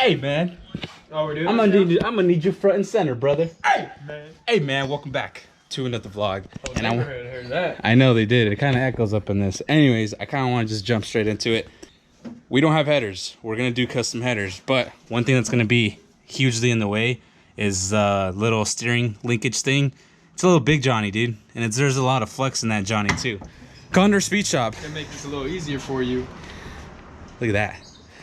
Hey, man. Oh, we're doing I'm gonna need you front and center, brother. Hey, man. Hey, man. Welcome back to another vlog. Oh, and never heard that. I know they did. It kind of echoes up in this. Anyways, I kind of want to just jump straight into it. We don't have headers. We're gonna do custom headers, but one thing that's gonna be hugely in the way is little steering linkage thing. It's a little big Johnny, dude, and there's a lot of flex in that Johnny too. Condor Speed Shop. Gonna make this a little easier for you. Look at that.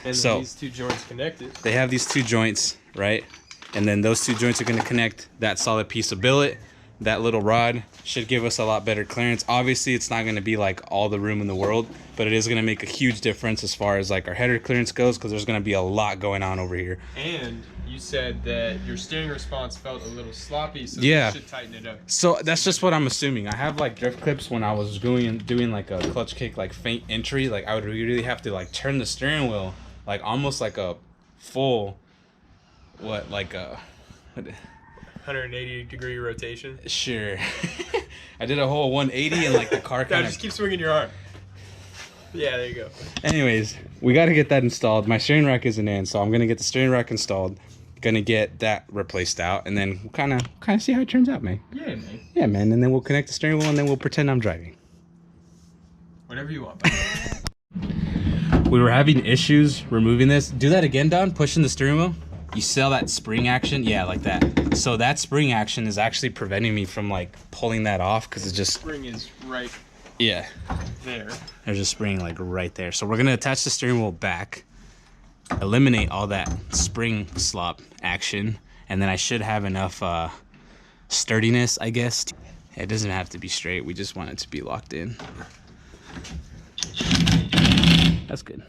And so these two joints connected. They have these two joints, right? And then those two joints are going to connect that solid piece of billet. That little rod should give us a lot better clearance. Obviously, it's not going to be like all the room in the world, but it is going to make a huge difference as far as like our header clearance goes, because there's going to be a lot going on over here. And you said that your steering response felt a little sloppy, so yeah, you should tighten it up. So that's just what I'm assuming. I have like drift clips when I was doing like a clutch kick, like faint entry. Like I would really have to like turn the steering wheel, like almost like a full, like a 180-degree rotation. Sure. I did a whole 180 and like the car kind of just keep swinging your arm. Yeah, there you go. Anyways, we got to get that installed. My steering rack isn't in, so I'm gonna get the steering rack installed. Gonna get that replaced out, and then we'll kind of see how it turns out, man. Yeah, man. Yeah, man. And then we'll connect the steering wheel, and then we'll pretend I'm driving. Whatever you want. We were having issues removing this. Do that again, Don. Pushing the steering wheel. You sell that spring action, yeah, like that. So that spring action is actually preventing me from like pulling that off because it just spring is right. Yeah. There. There's a spring like right there. So we're gonna attach the steering wheel back, eliminate all that spring slop action, and then I should have enough sturdiness, I guess. It doesn't have to be straight. We just want it to be locked in. That's good.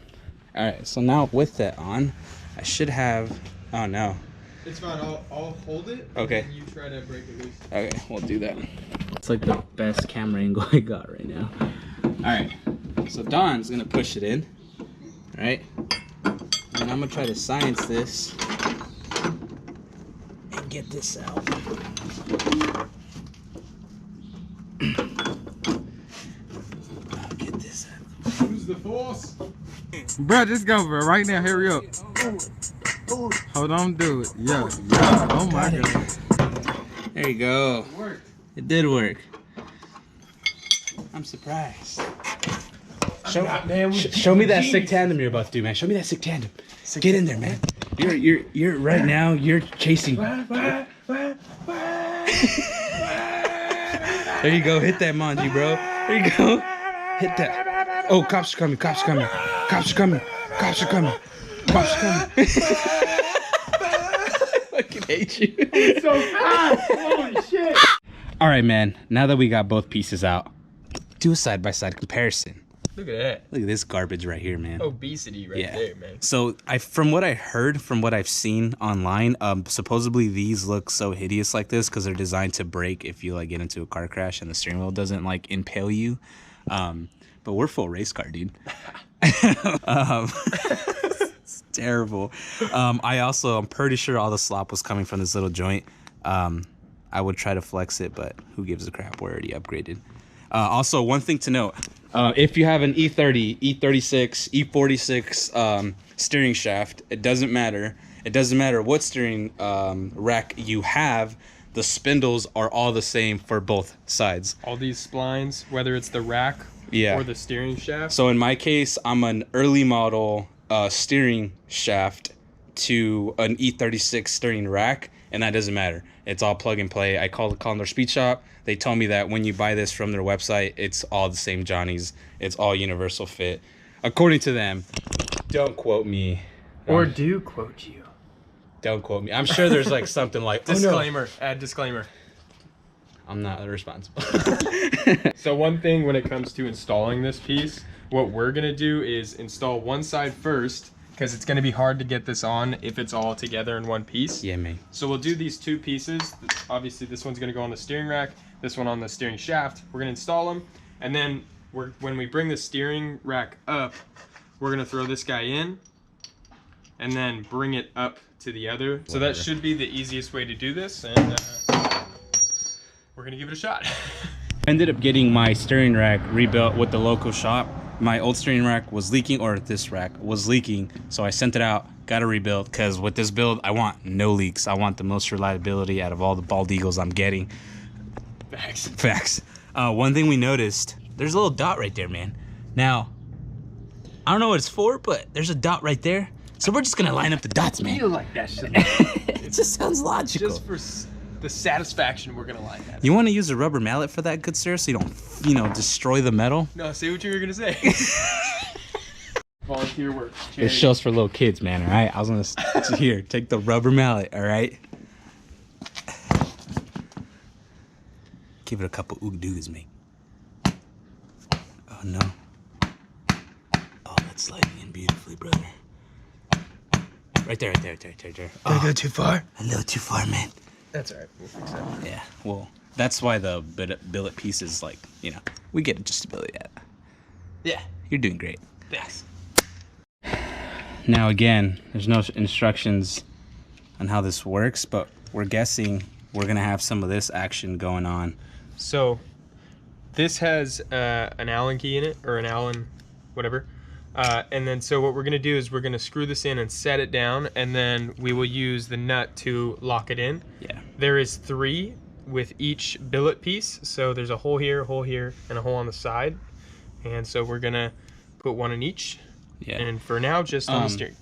All right. So now with that on, I should have. Oh no. It's fine. I'll hold it. Okay. And you try to break it loose. Okay, we'll do that. It's like the best camera angle I got right now. All right. So Don's gonna push it in. All right. And I'm gonna try to science this and get this out. I'll get this out. Use the force. Bro, just go, bro. Right now, hurry up. Hold on, do it. Yeah. Oh my god. There you go. It worked. It did work. I'm surprised. Show me that sick tandem you're about to do, man. Show me that sick tandem. Get in there, man. You're right now. You're chasing. There you go. Hit that Manji, bro. There you go. Hit that. Oh, cops are coming. Cops are coming. Cops are coming. Cops are coming. Cops are coming. I fucking hate you. It's so fast. Holy shit. All right, man. Now that we got both pieces out, do a side-by-side comparison. Look at that. Look at this garbage right here, man. Obesity right there, man. So from what I heard, from what I've seen online, supposedly these look so hideous like this because they're designed to break if you like get into a car crash and the steering wheel doesn't like impale you. But we're full race car, dude. It's terrible. I'm pretty sure all the slop was coming from this little joint. I would try to flex it, but who gives a crap? We're already upgraded. Also, one thing to note, if you have an E30, E36, E46 steering shaft, it doesn't matter. It doesn't matter what steering rack you have. The spindles are all the same for both sides. All these splines, whether it's the rack or the steering shaft. So in my case, I'm an early model steering shaft to an E36 steering rack, and that doesn't matter. It's all plug and play. I call the CONDOR Speed Shop. They told me that when you buy this from their website, it's all the same Johnnies. It's all universal fit. According to them. Don't quote me. Or do quote you. Don't quote me. I'm sure there's like something like disclaimer. Oh, no. Add disclaimer. I'm not responsible. So one thing when it comes to installing this piece, what we're gonna do is install one side first, because it's gonna be hard to get this on if it's all together in one piece. Yeah, man. So we'll do these two pieces. Obviously this one's gonna go on the steering rack, this one on the steering shaft. We're gonna install them, and then when we bring the steering rack up, we're gonna throw this guy in and then bring it up to the other. Whatever. So that should be the easiest way to do this, and we're gonna give it a shot. I ended up getting my steering rack rebuilt with the local shop. my old steering rack was leaking, or this rack was leaking, so I sent it out, got a rebuild, because with this build, I want no leaks. I want the most reliability out of all the bald eagles I'm getting. Facts. One thing we noticed, there's a little dot right there, man. Now, I don't know what it's for, but there's a dot right there. So we're just gonna line up the dots, man. I feel like that shit. It just sounds logical. Just for the satisfaction, we're gonna line that. You want to use a rubber mallet for that, good sir, so you don't, destroy the metal? No, say what you were gonna say. Volunteer work. This show's for little kids, man, all right? I was gonna, here, take the rubber mallet, all right? Give it a couple oog-doogs, mate. Oh, no. Oh, that's sliding in beautifully, brother. Right there. Did I go too far? A little too far, man. That's alright. We'll fix that. Yeah, well, that's why the billet piece is like, we get adjustability at. Yeah. You're doing great. Thanks. Now, again, there's no instructions on how this works, but we're guessing we're going to have some of this action going on. So, this has an Allen key in it, or an Allen, whatever. And then, so what we're going to do is we're going to screw this in and set it down, and then we will use the nut to lock it in. Yeah. There is 3 with each billet piece. So there's a hole here, and a hole on the side. And so we're going to put 1 in each. Yeah. And for now, just on the steering.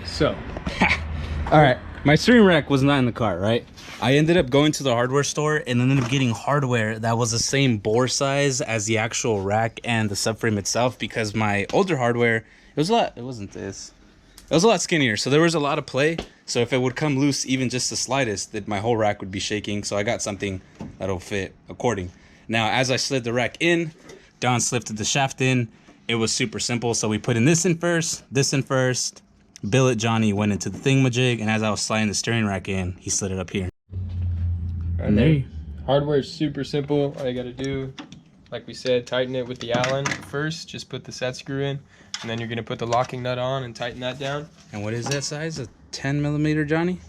So. All right. My steering rack was not in the car, right? I ended up going to the hardware store and ended up getting hardware that was the same bore size as the actual rack and the subframe itself, because my older hardware, it wasn't this. It was a lot skinnier, so there was a lot of play. So if it would come loose even just the slightest, that my whole rack would be shaking. So I got something that'll fit according. Now, as I slid the rack in, Don slid the shaft in. It was super simple. So we put in this in first. Billet Johnny went into the thingamajig, and as I was sliding the steering rack in, he slid it up here. And there. Hardware is super simple. All you gotta do, like we said, tighten it with the Allen first. Just put the set screw in, and then you're gonna put the locking nut on and tighten that down. And what is that size? A 10 millimeter, Johnny?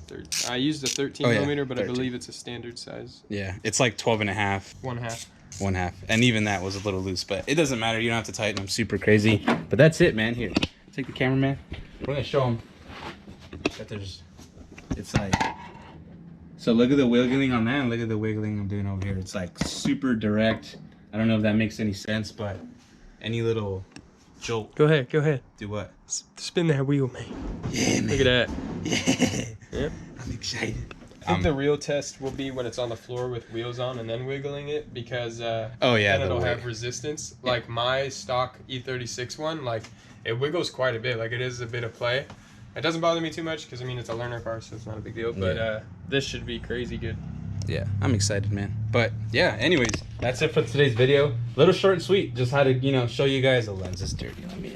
I used a 13 millimeter, but 13. I believe it's a standard size. Yeah, it's like 12 and a half. 1/2. 1/2. And even that was a little loose, but it doesn't matter. You don't have to tighten them super crazy. But that's it, man. Here, take the camera, man. We're gonna show them that it's like, so look at the wiggling on that, and look at the wiggling I'm doing over here. It's like super direct. I don't know if that makes any sense, but any little jolt. Go ahead. Do what? Spin that wheel, man. Yeah, man. Look at that. Yeah. Yep. I'm excited. I think the real test will be when it's on the floor with wheels on and then wiggling it, because then it'll have resistance. Yeah. Like my stock E36 one, like it wiggles quite a bit. Like it is a bit of play. It doesn't bother me too much because I mean it's a learner car, so it's not a big deal. But this should be crazy good. Yeah, I'm excited, man. But yeah, anyways, that's it for today's video. Little short and sweet. Just how to show you guys the lens is dirty. Let me.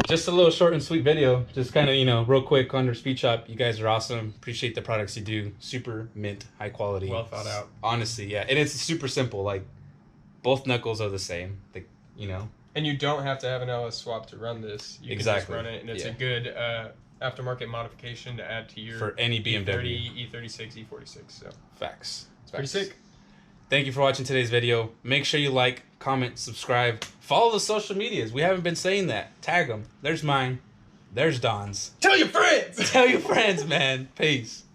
Just a little short and sweet video. Just kind of real quick, CONDOR Speed Shop. You guys are awesome. Appreciate the products you do. Super mint, high quality. Well thought out. Honestly, yeah, and it's super simple. Like both knuckles are the same. And you don't have to have an LS swap to run this. You can just run it, and it's a good aftermarket modification to add to your for any BMW E30, E36, E46. So facts. It's pretty sick. Thank you for watching today's video. Make sure you like, comment, subscribe, follow the social medias. We haven't been saying that. Tag them. There's mine. There's Don's. Tell your friends. Tell your friends, man. Peace.